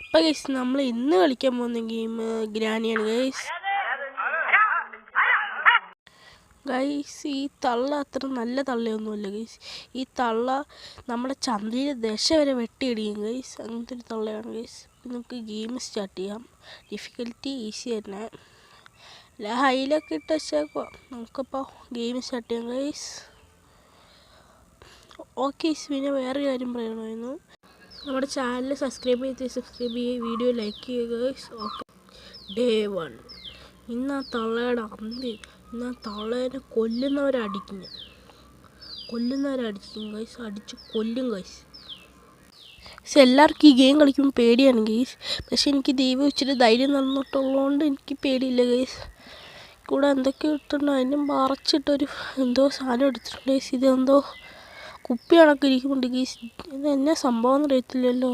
അപ്പോൾ ഗൈസ് നമ്മൾ ഇന്ന് കളിക്കാൻ പോകുന്ന ഗെയിം ഗ്രാനിയാണ് ഗൈസ്. ഈ തള്ള അത്ര നല്ല തള്ളയൊന്നുമല്ല ഗൈസ്. ഈ തള്ള നമ്മുടെ ചന്ദ്രയിലെ ദശ വരെ വെട്ടിയിടിയും ഗൈസ്. അങ്ങനത്തെ ഒരു തള്ളയാണ് ഗൈസ്. നമുക്ക് ഗെയിം സ്റ്റാർട്ട് ചെയ്യാം. ഡിഫിക്കൽറ്റി ഈസി തന്നെ, അല്ല ഹൈലൊക്കെ ഇട്ട് വെച്ചേക്കുക. നമുക്കപ്പോൾ ഗെയിം സ്റ്റാർട്ട് ചെയ്യാം ഗൈസ്. ഓക്കെ, പിന്നെ വേറെ കാര്യം പറയണമായിരുന്നു. നമ്മുടെ ചാനൽ സബ്സ്ക്രൈബ് ചെയ്യുക, വീഡിയോ ലൈക്ക് ചെയ്യുക ഗൈസ്. Okay, day 1. ഇന്ന് ആ തള്ളയുടെ അന്തി, ഇന്ന് ആ തള്ളേനെ കൊല്ലുന്നവരടിക്കും ഗൈസ്. അടിച്ച് കൊല്ലും ഗൈസ്. പക്ഷെ എല്ലാവർക്കും ഈ ഗെയിം കളിക്കുമ്പോൾ പേടിയാണ് ഗൈസ്. പക്ഷെ എനിക്ക് ദൈവം ഇച്ചിരി ധൈര്യം തന്നിട്ടുള്ളതുകൊണ്ട് എനിക്ക് പേടിയില്ല ഗൈസ്. കൂടെ എന്തൊക്കെ ഇട്ടിട്ടുണ്ട്, അതിന് മറച്ചിട്ടൊരു എന്തോ സാധനം എടുത്തിട്ടുണ്ട് ഗൈസ്. ഇതെന്തോ കുപ്പി കണക്ക് ഇരിക്കുന്നുണ്ട് ഗൈസ്. ഇത് എന്നാ സംഭവം അറിയത്തില്ലല്ലോ.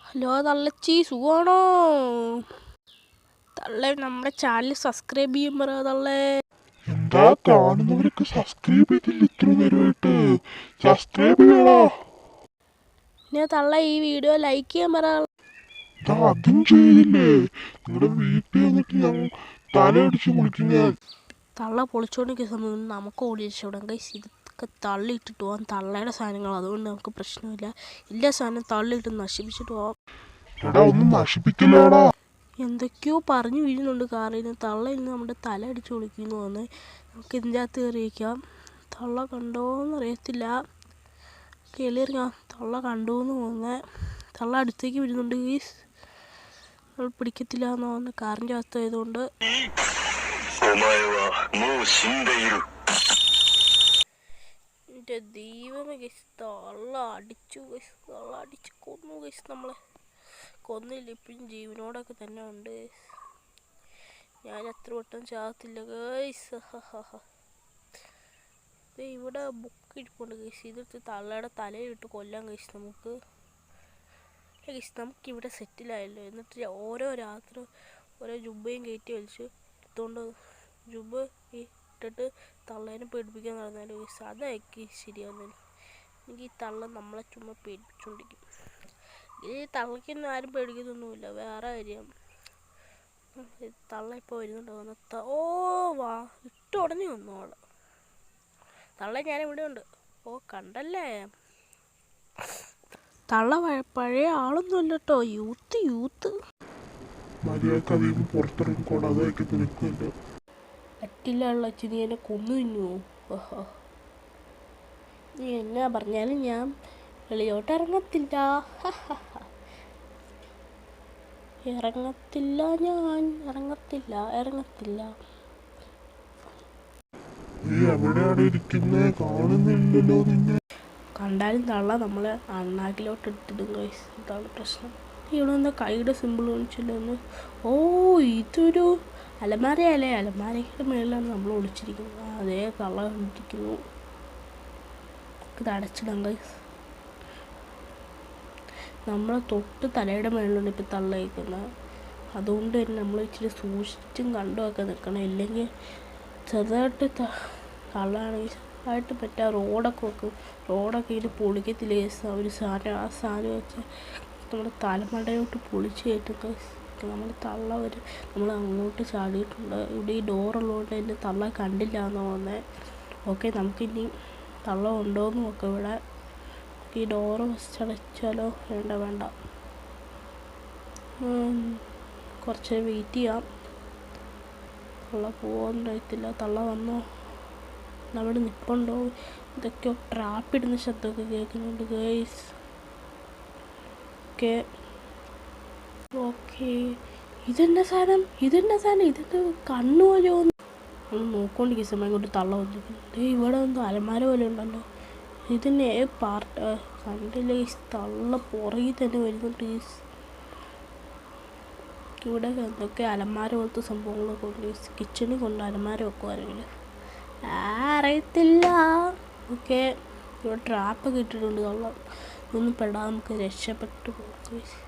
ഹലോ തള്ളച്ചി, സുഖമാണോ? തള്ളേ, നമ്മുടെ ചാനൽ സബ്സ്ക്രൈബ് ചെയ്യും പറ തള്ളേ. എന്താ കാണുന്നവരൊക്കെ സബ്സ്ക്രൈബ് ചെയ്തില്ല ഇത്ര നേരമായിട്ട്? സബ്സ്ക്രൈബ് ചെയ്യടാ. പിന്നെ തള്ള ഈ വീഡിയോ ലൈക്ക് ചെയ്യാൻ പറ. അതും ചെയ്തില്ലേ? നിങ്ങളുടെ വീട്ടിൽ വന്നിട്ട് ഞാൻ തലയടിച്ച് മുളിക്കുന്ന തള്ള പൊളിച്ചോണ്ടിരിക്കുന്ന സമയം നമുക്ക് ഓടിച്ചോടാം ഗൈസ്. ഇതൊക്കെ തള്ളിയിട്ടിട്ട് പോകാൻ തള്ളയുടെ സാധനങ്ങൾ, അതുകൊണ്ട് നമുക്ക് പ്രശ്നമില്ല. എല്ലാ സാധനം തള്ളിയിട്ട് നശിപ്പിച്ചിട്ട് പോവാം. ഒന്നും നശിപ്പിക്കില്ലടാ. എന്തൊക്കെയോ പറഞ്ഞു വീഴുന്നുണ്ട് കാറിൽ നിന്ന്. തള്ള ഇന്ന് നമ്മുടെ തല അടിച്ച് പൊളിക്കുന്നു വന്ന്. നമുക്ക് ഇതിൻ്റെ അകത്ത് കയറിയിരിക്കാം. തള്ള കണ്ടോന്നറിയത്തില്ല. കയറിയിരിക്കാം. തള്ള കണ്ടോന്ന് പോകുന്നത്. തള്ള അടുത്തേക്ക് വരുന്നുണ്ട് ഗൈസ്. നമ്മൾ പിടിക്കത്തില്ല എന്ന് തോന്നുന്നു, കാറിൻ്റെ അകത്തായതുകൊണ്ട്. എൻ്റെ ദൈവമേ ഗൈസ്, തള്ള അടിച്ചു ഗൈസ്. തള്ള അടിച്ച് കൊന്നു ഗൈസ്. നമ്മളെ കൊന്നില്ല, ഇപ്പോഴും ജീവനോടൊക്കെ തന്നെ ഉണ്ട്. ഞാൻ എത്ര വട്ടം ചാകത്തില്ല ഗൈസ്. ഇവിടെ ബുക്ക് ഇരിപ്പുണ്ട് ഗൈസ്. ഇതെടുത്ത് തള്ളയുടെ തലയിലിട്ട് കൊല്ലാൻ ഗൈസ്. നമുക്ക് നമുക്കിവിടെ സെറ്റിലായല്ലോ. എന്നിട്ട് ഓരോ രാത്രി ഓരോ ജുബയും കയറ്റി വലിച്ച് എടുത്തുകൊണ്ട് ജുബ് ഇട്ടിട്ട് തള്ളേനെ പേടിപ്പിക്കാൻ നടന്നാലും ഗൈസ്, അതായിരിക്കും ശരിയാവുന്നില്ല. എനിക്ക് ഈ തള്ള നമ്മളെ ചുമ്മാ പേടിപ്പിച്ചുകൊണ്ടിരിക്കും. ഈ തള്ളയ്ക്കൊന്നും ആരും പേടിക്കുന്നൊന്നുമില്ല, വേറെ കാര്യം. തള്ള ഇപ്പോൾ വരുന്നുണ്ടോ? ഓ വാ, ഇട്ട് ഉടനെ വന്നു അവള്. തള്ള ഞാനിവിടെ ഉണ്ട്. ഓ കണ്ടല്ലേ, തള്ള പഴയ ആളൊന്നുമല്ല കേട്ടോ. യൂത്ത് പറ്റില്ല. അച്ഛൻ നീ എന്നെ കൊന്നു തിന്നു. നീ എന്നാ പറഞ്ഞാലും ഞാൻ വെളിയോട്ട് ഇറങ്ങത്തില്ല. ഞാൻ ഇറങ്ങത്തില്ല. കണ്ടാലും തള്ള നമ്മളെ അണ്ണാക്കിലോട്ട് ഇട്ടിടും ഗൈസ്. ഇതാണ് പ്രശ്നം. ഇവിടെ എന്താ കൈയുടെ സിമ്പിൾ കാണിച്ചില്ലെന്ന്. ഓ, ഇതൊരു അലമാരയല്ലേ? അലമാരയുടെ മേളിലാണ് നമ്മൾ ഒളിച്ചിരിക്കുന്നത്. അതേ തള്ള കണ്ടിരിക്കുന്നു. ഇത് അടച്ചിടാം ഗൈസ്. നമ്മളെ തൊട്ട് തലയുടെ മേളിലാണ് ഇപ്പം തള്ള വയ്ക്കുന്നത്. അതുകൊണ്ട് തന്നെ നമ്മൾ ഇച്ചിരി സൂക്ഷിച്ചും കണ്ടുമൊക്കെ നിൽക്കണം. ഇല്ലെങ്കിൽ ചെറുതായിട്ട് തള്ളാണെങ്കിൽ ചെറുതായിട്ട് പറ്റുക റോഡൊക്കെ വെക്കും. റോഡൊക്കെ ഇത് പൊളിക്കത്തില്ല ഗൈസ്. ഒരു സാധനം, ആ സാധനം വെച്ചാൽ നമ്മുടെ തലമടയോട്ട് പൊളിച്ച് കയറ്റും. നമ്മൾ തള്ള വരും. നമ്മൾ അങ്ങോട്ട് ചാടിയിട്ടുണ്ട്. ഇവിടെ ഈ ഡോറുള്ളതുകൊണ്ട് തന്നെ തള്ള കണ്ടില്ല എന്ന് തോന്നുന്നത്. ഓക്കെ, നമുക്കിനി തള്ള ഉണ്ടോയെന്ന് നോക്കാം. ഇവിടെ ഈ ഡോറ് അടച്ചാലോ? വേണ്ട. കുറച്ച് വെയിറ്റ് ചെയ്യാം. തള്ള പോകാനറിയത്തില്ല. തള്ള വന്നോ? അവിടെ നിൽപ്പുണ്ടോ? ഇതൊക്കെയോ ട്രാപ്പിടുന്ന ശബ്ദമൊക്കെ കേൾക്കുന്നുണ്ട് ഗൈസ്. ഓക്കെ, ഇതെന്നാ സാധനം? ഇതിൻ്റെ കണ്ണു പോലെയോ? നമ്മൾ നോക്കൊണ്ടിരിക്കുന്ന സമയം കൊണ്ട് തള്ള വന്നിരിക്കുന്നു. ഇവിടെ എന്തോ അലമാര പോലെ ഉണ്ടല്ലോ. ഇതിന് പാർട്ട് കണ്ടില്ല ഗൈസ്. തള്ള പുറകിൽ തന്നെ വരുന്നുണ്ട് ഗൈസ്. ഇവിടെ എന്തൊക്കെ അലമാര പോലത്തെ സംഭവങ്ങളൊക്കെ ഉണ്ട് ഗൈസ്. കിച്ചണിൽ കൊണ്ട് അലമാര വെക്കുവാണെങ്കിൽ അറിയത്തില്ല. ഓക്കെ, ഇവിടെ ട്രാപ്പൊക്കെ ഇട്ടിട്ടുണ്ട്. തള്ള ഇതൊന്നും പെടാതെ നമുക്ക് രക്ഷപ്പെട്ടു പോകും ഗൈസ്.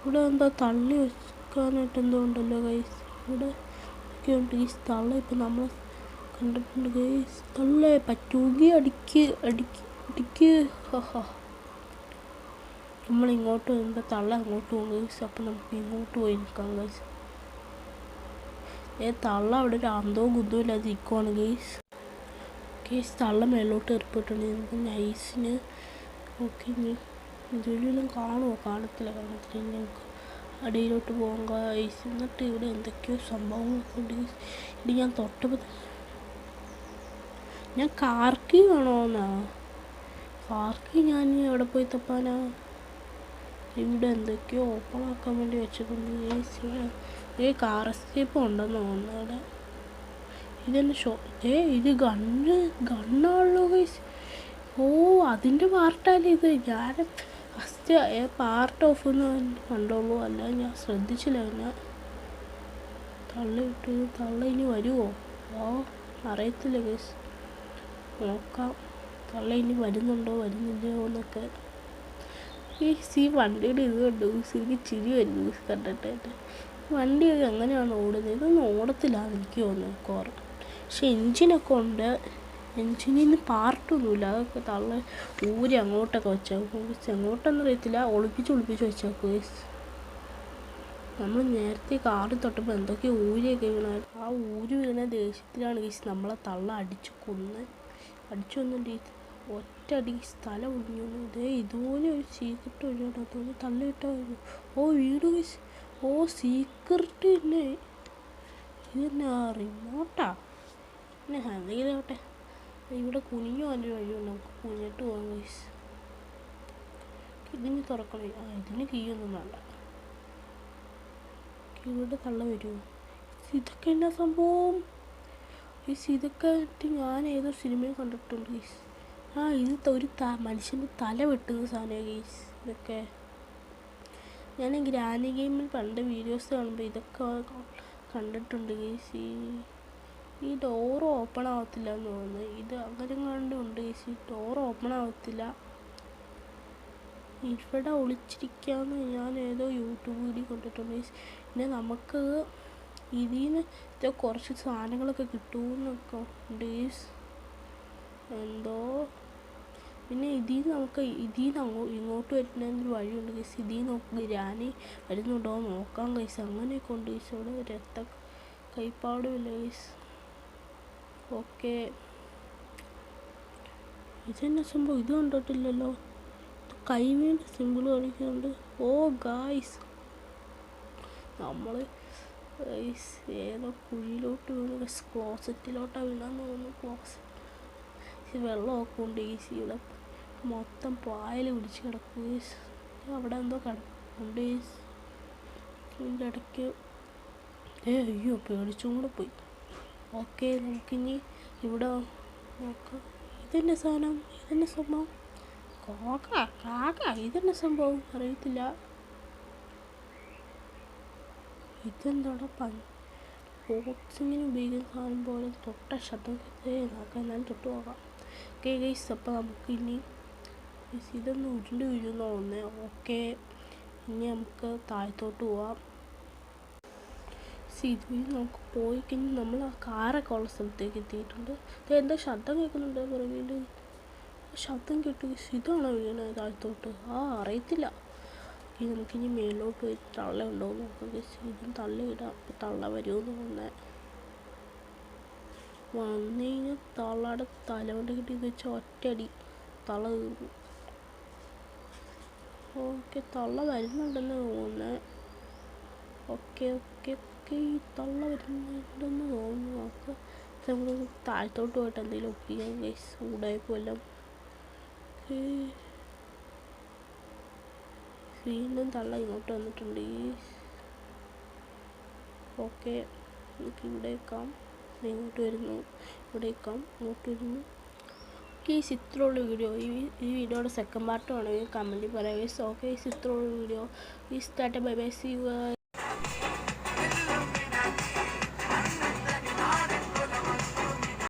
ഇവിടെ എന്തോ തള്ളി വെക്കാനായിട്ട് എന്തോ ഉണ്ടല്ലോ ഗൈസ്. ഇവിടെ ഒക്കെ ഉണ്ട് ഗൈസ്. തള്ള ഇപ്പം നമ്മൾ കണ്ടിട്ടുണ്ട് ഗൈസ്. തള്ളേ പറ്റുമെങ്കിൽ അടിക്ക്. നമ്മൾ ഇങ്ങോട്ട് വരുമ്പോൾ തള്ള അങ്ങോട്ട് പോകും ഗൈസ്. അപ്പം നമുക്ക് ഇങ്ങോട്ട് പോയി നിൽക്കാം ഗൈസ്. തള്ള അവിടെ ഒരു അന്തവും കുന്തവും ഇല്ലാതെ നിൽക്കുവാണ് ഗൈസ്. ഗൈസ് തള്ള മേലോട്ട് കയറിപ്പോയിട്ടുണ്ട്. നമുക്ക് നൈസിന് ഓക്കെ ഇനി ഇതിലും കാണുമോ? കാണത്തില്ല. ഇനി നമുക്ക് അടിയിലോട്ട് പോകാം ഗൈസ്. എന്നിട്ട് ഇവിടെ എന്തൊക്കെയോ സംഭവങ്ങളൊക്കെ ഉണ്ട് ഗൈസ്. ഇനി ഞാൻ തൊട്ടപ്പോൾ ഞാൻ കാർക്കി വേണോന്നാ കാർക്കി ഞാൻ എവിടെ പോയി തപ്പാനാ? ഇവിടെ എന്തൊക്കെയോ ഓപ്പൺ ആക്കാൻ വേണ്ടി വെച്ചിട്ടുണ്ട് ഗൈസ്. ഇവിടെ കാർ എസ്കേപ്പ് ഉണ്ടെന്ന് തോന്നുന്നു അവിടെ. ഇതെന്നെ ഇത് ഗണ്ണാണല്ലോ ഗൈസ്. ഓ അതിൻ്റെ പാർട്ടല്ലേ ഇത്? ഞാൻ ഫസ്റ്റ് പാർട്ട് ഓഫ് എന്ന് കണ്ടോളൂ, അല്ല ഞാൻ ശ്രദ്ധിച്ചില്ല. പിന്നെ തള്ള ഇനി വരുമോ? അറിയത്തില്ല ഗൈസ്. നോക്കാം തള്ള ഇനി വരുന്നുണ്ടോ വരുന്നില്ലയോ എന്നൊക്കെ. ഈ വണ്ടിയുടെ ഇത് കണ്ടു എനിക്ക് ചിരി വരുന്നു കണ്ടിട്ട്. വണ്ടി എങ്ങനെയാണ് ഓടുന്നത്? ഇതൊന്നും ഓടത്തില്ലാന്ന് എനിക്ക് തോന്നുന്നു കുറേ. പക്ഷെ എൻജിനൊക്കെ ഉണ്ട്. എൻജിനിന്ന് പാർട്ടൊന്നുമില്ല. അതൊക്കെ തള്ള ഊരി അങ്ങോട്ടൊക്കെ വെച്ചേക്കും. എങ്ങോട്ടൊന്നും അറിയത്തില്ല. ഒളിപ്പിച്ച് വെച്ചേക്കും. നമ്മൾ നേരത്തെ കാറിൽ തൊട്ടപ്പോൾ എന്തൊക്കെയോ ഊരിയൊക്കെ വീണായിരുന്നു. ആ ഊരി വീണ ദേഷ്യത്തിലാണ് ഗീസ് നമ്മളെ തള്ള അടിച്ചു കൊന്നിട്ട് ഒറ്റ അടി സ്ഥലം ഒഴിഞ്ഞു. ഇതുപോലെ ഒരു സീക്രട്ട് ഒഴിഞ്ഞോട്ടെ തോന്നി തള്ളിയിട്ടായിരുന്നു. വീട് ഗീസ്. സീക്രട്ട് തന്നെ. ഇതെന്നാ റിമോട്ടാ? പിന്നെ എന്തെങ്കിലാവട്ടെ. ഇവിടെ കുനിഞ്ഞു പോകാൻ ഒരു വഴിയുണ്ട്. നമുക്ക് കുനിഞ്ഞിട്ട് പോകാം ഗൈസ്. ഇതിന് തുറക്കണേ. ഇതിന് കീയൊന്നും വേണ്ട. ഇവിടെ തള്ള വരുമോ? ഇതൊക്കെ എന്നാ സംഭവം? ഇതൊക്കെ ഞാൻ ഏതോ സിനിമയിൽ കണ്ടിട്ടുണ്ട് ഗൈസ്. ഇത് ഒരു മനുഷ്യൻ്റെ തല വെട്ടുന്ന സാധനമാണ് ഗൈസ്. ഇതൊക്കെ ഞാൻ ഗ്രാനി ഗെയിമിൽ പണ്ട് വീഡിയോസ് കാണുമ്പോൾ ഇതൊക്കെ കണ്ടിട്ടുണ്ട് ഗൈസ്. ഈ ഡോർ ഓപ്പൺ ആവത്തില്ല എന്ന് തോന്നുന്നു. ഇത് അങ്ങനെ കണ്ടുണ്ട് ഗൈസ്. ഈ ഡോർ ഓപ്പൺ ആവത്തില്ല. ഇവിടെ ഒളിച്ചിരിക്കാമെന്ന് ഞാൻ ഏതോ യൂട്യൂബ് വീഡിയോ കണ്ടിട്ടുണ്ട് ഗൈസ്. പിന്നെ നമുക്ക് ഇതിന് കുറച്ച് സാധനങ്ങളൊക്കെ കിട്ടുമെന്നൊക്കെ ഉണ്ട് ഗൈസ്. എന്തോ പിന്നെ നമുക്ക് ഇങ്ങോട്ട് വരുന്നതിന് വഴിയുണ്ട് ഗൈസ്. നോക്കി ഗ്രാനി വരുന്നുണ്ടോ നോക്കാം ഗൈസ്. അങ്ങനെയൊക്കെ ഉണ്ട് ഗൈസ്. ഇവിടെ കൈപ്പാടുമില്ല ഗൈസ്. ഓക്കെ ഇതെന്നാ സംഭവം? ഇത് കണ്ടിട്ടില്ലല്ലോ. കൈവേണ്ട സിമ്പിൾ കളിക്കുന്നുണ്ട്. ഗായ്സ് നമ്മൾ ഏതോ കുഴിയിലോട്ട് വീണ് ക്ലോസറ്റിലോട്ടാണ് വീണാന്ന് തോന്നുന്നു. വെള്ളമൊക്കെ ഉണ്ട് ഗൈസ്. ഇവിടെ മൊത്തം പായൽ പിടിച്ച് കിടക്കും ഗൈസ്. അവിടെ എന്തോ ഉണ്ട് ഗൈസ്. ഇതിൻ്റെ ഇടയ്ക്ക് അയ്യോ പേടിച്ചും കൂടെ പോയി. ഓക്കെ നമുക്കിനി ഇവിടെ നോക്കാം. ഇതെന്നെ സാധനം? ഇതെന്നെ സംഭവം? കാക്ക ഇതെന്നെ സംഭവം? അറിയത്തില്ല. ഇതെന്താടാ? ബോക്സിങ്ങിന് ഉപയോഗിക്കുന്ന സാധനം പോലെ തൊട്ട ശബ്ദം നോക്കാം. എന്നാലും തൊട്ട് പോകാം. Okay guys. അപ്പോൾ നമുക്കിനി ഇതൊന്ന് ഉരുണ്ട് വീഴുന്ന തോന്നുന്നത്. ഓക്കെ ഇനി നമുക്ക് താഴത്തോട്ട് പോവാം. ഇതുവഴി നമുക്ക് പോയി കഴിഞ്ഞ് നമ്മൾ ആ കാറൊക്കെ ഉള്ള സ്ഥലത്തേക്ക് എത്തിയിട്ടുണ്ട്. എന്താ ശബ്ദം കേൾക്കുന്നുണ്ട് പുറകിൽ? ശബ്ദം കേട്ടു. ഇതാണോ വീണത് താഴത്തോട്ട്? അറിയത്തില്ല. നമുക്കിനി മേലോട്ട് പോയി തള്ള ഉണ്ടോ നോക്കാം. ഇതും തള്ളയിടാം. തള്ള വരുമെന്ന് തോന്നുന്നത്. വന്നു കഴിഞ്ഞാൽ തള്ളയുടെ തലകൊണ്ട് കിട്ടി ഇത് വെച്ചാൽ ഒറ്റയടി തള്ള തീർന്നു. ഓക്കെ തള്ള വരുന്നുണ്ടെന്ന് തോന്നുന്നത്. ഓക്കെ ഈ തള്ള വരുന്നുണ്ടെന്ന് തോന്നുന്നു. നമുക്ക് നമ്മൾ താഴത്തോട്ട് പോയിട്ട് എന്തെങ്കിലും ഒപ്പിക്കാം ഗൈസ്. ഉടായ്പെല്ലാം വീണ്ടും തള്ള ഇങ്ങോട്ട് വന്നിട്ടുണ്ട്. ഓക്കെ നമുക്ക് ഇവിടെ വെക്കാം. ഇങ്ങോട്ട് വരുന്നു. ഇവിടെ വെക്കാം. ഇങ്ങോട്ട് വരുന്നു. ഇത്രയുള്ള വീഡിയോ. ഈ വീഡിയോയുടെ സെക്കൻഡ് പാർട്ട് വേണമെങ്കിൽ കമൻറ്റിൽ പറയാം. ഓക്കെ ഇത്രയുള്ള video. Bye bye. See U.